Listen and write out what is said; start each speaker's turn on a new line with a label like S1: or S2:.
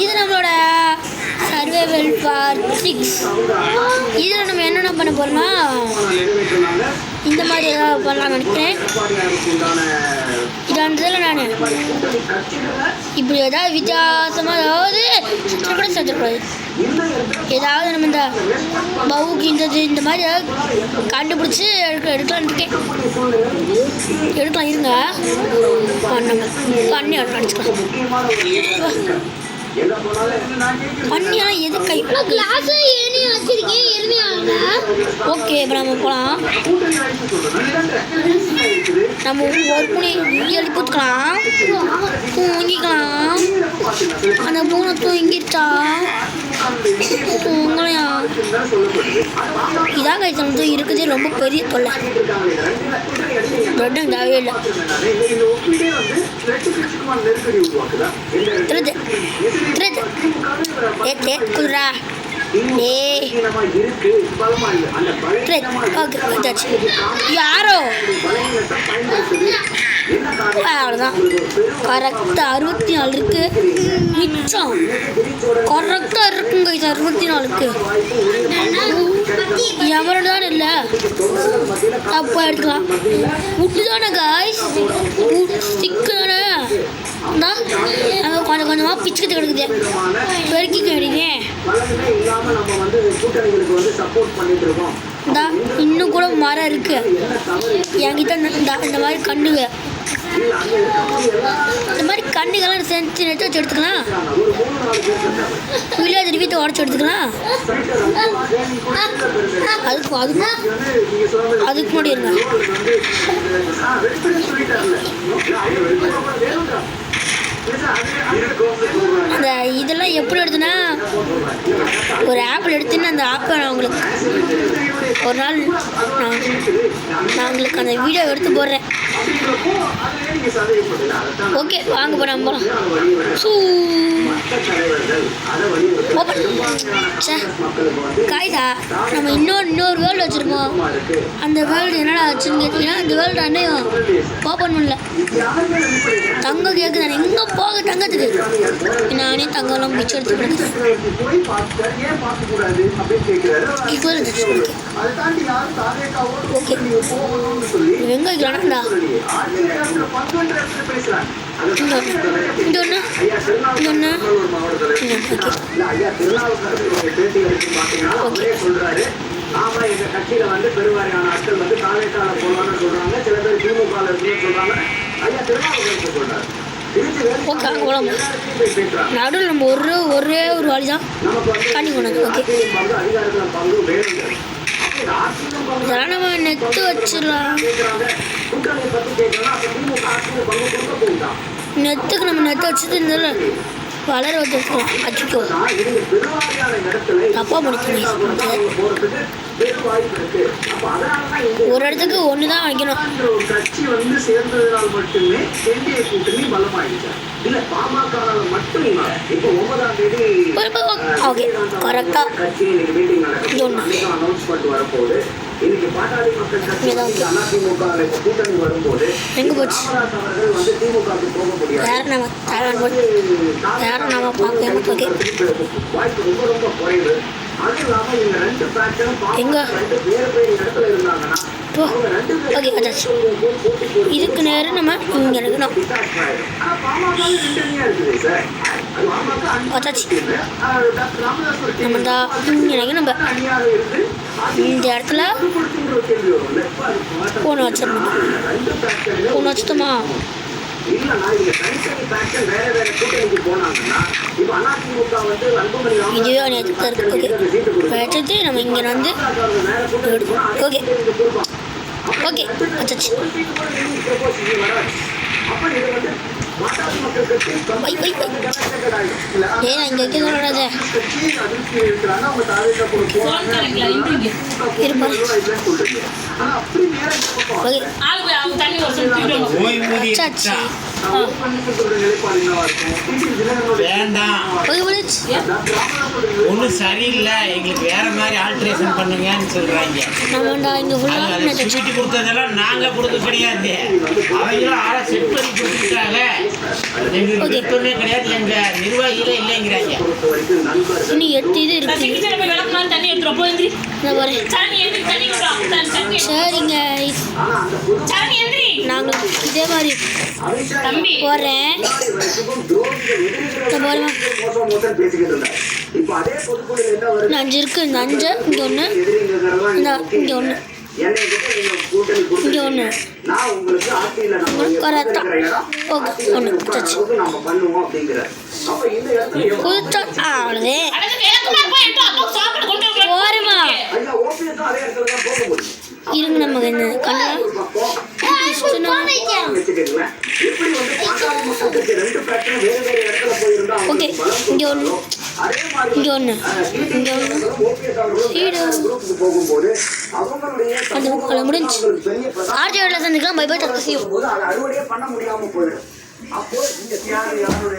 S1: இது நம்மளோட survival part 6. இதில் நம்ம என்னென்ன பண்ண போகிறோம்னா இந்த மாதிரி ஏதாவது பண்ணலாம்னு நினைக்கிறேன். இதில் நான் இப்படி ஏதாவது வித்தியாசமாக ஏதாவது செத்துக்கூடாது. ஏதாவது நம்ம இந்த பவுக்கு இந்த மாதிரி ஏதாவது கண்டுபிடிச்சி எடுக்கலான்னு இருக்கேன். எடுக்கலாம் இருங்க, பண்ணி அடிச்சுக்கலாம். பண்ணியெல்லாம் எது கை கிளாஸ் ஏனி வச்சிருக்கேன் எருமையாங்க. ஓகே, இப்போ நம்ம போகலாம். நம்ம ஒரு புனி எழுதி பூத்துக்கலாம், தூங்கிக்கலாம். அந்த பூனை தூங்கிட்டா தூங்கலையா? இதான் கைத்தம் இருக்குது, ரொம்ப பெரிய தொல்லை. பிரெட்டும் தேவையே இல்லை. குதிரா யாரோ அவ்வளோதான். கரெக்டாக 64 இருக்கு. மிச்சம் கரெக்டாக இருக்குங்க. இது 64க்கு எவரோட தான் இல்லை. அப்போ எடுத்துக்கலாம். விட்டு தானே காய்ஸ், ஸ்டிக்கு தானே கொஞ்சம் கொஞ்சமாக பிச்சுக்கிட்டு கிடக்குது. பெருக்கிக்க வேண்டியது இன்னும் கூட மரம் இருக்கு என்கிட்ட. இந்த மாதிரி கண்ணுங்க, இந்த மாதிரி கண்ணுகள்லாம் செஞ்சு நெட்டு வச்சு எடுத்துக்கலாம். வில்லேஜ் வீட்டை உடச்சி எடுத்துக்கலாம். அதுக்கு முன்னாடி இருங்க. அந்த இதெல்லாம் எப்படி எடுத்துன்னா, ஒரு ஆப்பிள் எடுத்துன்னு அந்த ஆப்பை நான் உங்களுக்கு ஒரு நாள் நான் உங்களுக்கு அந்த வீடியோ எடுத்து போடுறேன். ஓகே, வாங்க போகிறேன் போகிறோம். காய்தா நம்ம இன்னொரு வேர்ல்டு வச்சுருக்கோம். அந்த வேர்ல்டு என்னடா ஆச்சுன்னு கேட்டிங்கன்னா, அந்த வேர்ல்டு அன்னையும் ஓப்பன் பண்ணல. தங்கம் கேட்குது, நான் எங்கே போக தங்கத்துக்கு? நானே தங்கம்லாம் மிச்சம் எடுத்து கொடுக்குறேன். ஓகே, எங்கே வைக்கலாம்டா? இந்த ஒன்று ஓகே.
S2: ஆமா, எங்க கட்சியில வந்து பெருவாரியான ஆட்கள் வந்து தாவேக்கால போவான்னு சொல்றாங்க. சில பேர் திமுகல இருக்குன்னு சொல்றாங்க. ஐயா திருநாவுக்கரசர் சொல்றாரு.
S1: நடுவில் நம்ம ஒரே ஒரு வழி தான் பண்ணி கொண்டு. ஓகே, இதெல்லாம் நம்ம நெத்து வச்சிடலாம். நெத்துக்கு நம்ம நெத்து வச்சுட்டு இருந்தாலும் வளர வச்சுருக்கோம். அச்சுக்கோ தப்பாக முடிக்கணும். ஒரு இடத்துக்கு ஒன்று தான் வைக்கணும்.
S2: கட்சி வந்து சேர்ந்ததனால் மட்டுமே என்டிஏ கூட்டணி பலமாயிடுச்சு. இல்ல பாமகவால மட்டும் இல்ல. இப்போ 9ஆம் தேதி
S1: ஓகே கரெக்டாக
S2: கட்சி மீட்டிங் நடக்கும். அனௌன்ஸ் பண்ணிட்டு வரப்போகுது. இன்னைக்கு பாட்டாளி மக்கள் கட்சி அதிமுக கூட்டணி வரும்போது
S1: எங்கே போச்சு?
S2: அவர்கள் வந்து திமுகவுக்கு போக முடியாது.
S1: யாரும் நம்ம பார்க்க
S2: வாய்ப்பு ரொம்ப ரொம்ப குறைவு. அது இல்லாம இந்த ரெண்டு பேட்சும்
S1: எங்க
S2: இடத்துல இருந்தாங்கன்னா
S1: ஓகே அதாச்சு. இதுக்கு நேரம் நம்ம இங்கே இருக்கணும். அதாச்சு நம்ம தான் இங்கே நம்ம இந்த இடத்துல ஃபோன் வச்சிடணும். ஃபோன் வச்சுட்டோமா? இதுவே நேற்று இருக்கு. வச்சுட்டு நம்ம இங்கே வந்து ஓகே ஓகே வச்சாச்சு. ஏன் இங்கே வைக்க சொல்றாத இருப்பாச்சு.
S2: ஓப்பன்னிங்கிறதோட நிலைப்பாடு என்னவா இருக்கும்? டிடிவி தினகரனோட
S3: வேண்டாம்,
S1: ஓகே முடிச்சு
S2: ராமதாஸோட
S3: ஒன்றும் சரியில்லை, எங்களுக்கு வேற மாதிரி ஆல்ட்ரேஷன் பண்ணுங்கன்னு சொல்றாங்க.
S1: ஆமாண்டா இங்கே ஃபுல்லாக
S3: அது ஸ்வீட்டு கொடுத்ததெல்லாம் நாங்க கொடுக்க கிடையாது, அவங்களும் ஆளை செட் பண்ணி கொடுத்துட்டாங்க. எங்களுக்கு விருப்பமே கிடையாது, எங்க நிர்வாகிகளே இல்லைங்கிறாங்க.
S2: பொறுத்த வரைக்கும் நண்பர்கள்
S1: இன்னும் 8 இது இருக்கு
S4: கிச்சனை போய் விளக்குனாலும் தண்ணி எடுத்துரும் போய் எந்திரி.
S1: இந்த பாரு
S4: சரணி எந்திரி, தண்ணி கொண்டு வா. தண்ணி
S1: சரிங்க
S2: ஆனா அந்த பொது
S4: சரணி எந்திரி.
S1: நாங்கள் இதே மாதிரி
S2: அமித்ஷா
S4: தம்பி
S1: போடுறேன்
S2: வரைக்கும் துரோகிகள்
S1: இந்த பாருமா
S2: மோசம் மோசம் பேசிக்கிட்டு இருந்தார். இப்போ அதே பொதுக்குழுல என்ன வருது?
S1: இந்த 5 இருக்குது, இந்த 5 இங்கே ஒன்று,
S2: எதிரிங்கிறதெல்லாம்
S1: இந்த
S2: நீங்க
S1: இங்கே ஒன்று,
S2: என்னை கிட்ட நீங்க கூட்டணி
S1: இங்கே ஒன்று,
S2: கொடுத்து நான் உங்களுக்கு ஆட்சியில நம்ம
S1: கரெக்டா.
S2: இருக்கிற இடம்,
S1: ஓகே,
S2: ஆட்சியில
S1: ஒன்று
S2: உட்கார்ற
S1: வச்சாச்சு.
S2: அளவுக்கு நம்ம பண்ணுவோம் அப்படிங்கிற. அப்ப இந்த இடத்துல எவ்வளவு
S1: புதுச்சா அவ்வளோதே
S4: அடுத்து விளக்குமா போய் எடுத்து அப்பாவுக்கு சாப்பாடு கொண்டு வர.
S1: போருமா
S2: ஐயா ஓபிஎஸ் அதே இடத்துல தான் போக முடியும்.
S1: இருங்க நமக்கு இந்த கண்ணா
S2: ஒரு பக்கம் வச்சுக்கோங்களேன். இப்படி வந்து பாட்டாளி மக்கள் கட்சி ரெண்டு பேரும் வேறு வேறு இடத்துல போயிருந்தா
S1: ஓகே இங்கே ஒன்று,
S2: அதே மாதிரி
S1: இங்கே ஒன்று, இங்கே ஒன்று,
S2: ஓபிஎஸ் அவர்களும் குரூப்புக்கு போகும்போது அவங்களுடைய
S1: அது முடிஞ்சு
S2: பெரிய
S1: ஆர்ஜியோட சந்திக்கலாம். பை பை, தப்பு செய்யும்.
S2: போது அதை அறுவடையே பண்ண முடியாம போயிடும். அப்போ இந்த தியாகிகளுடைய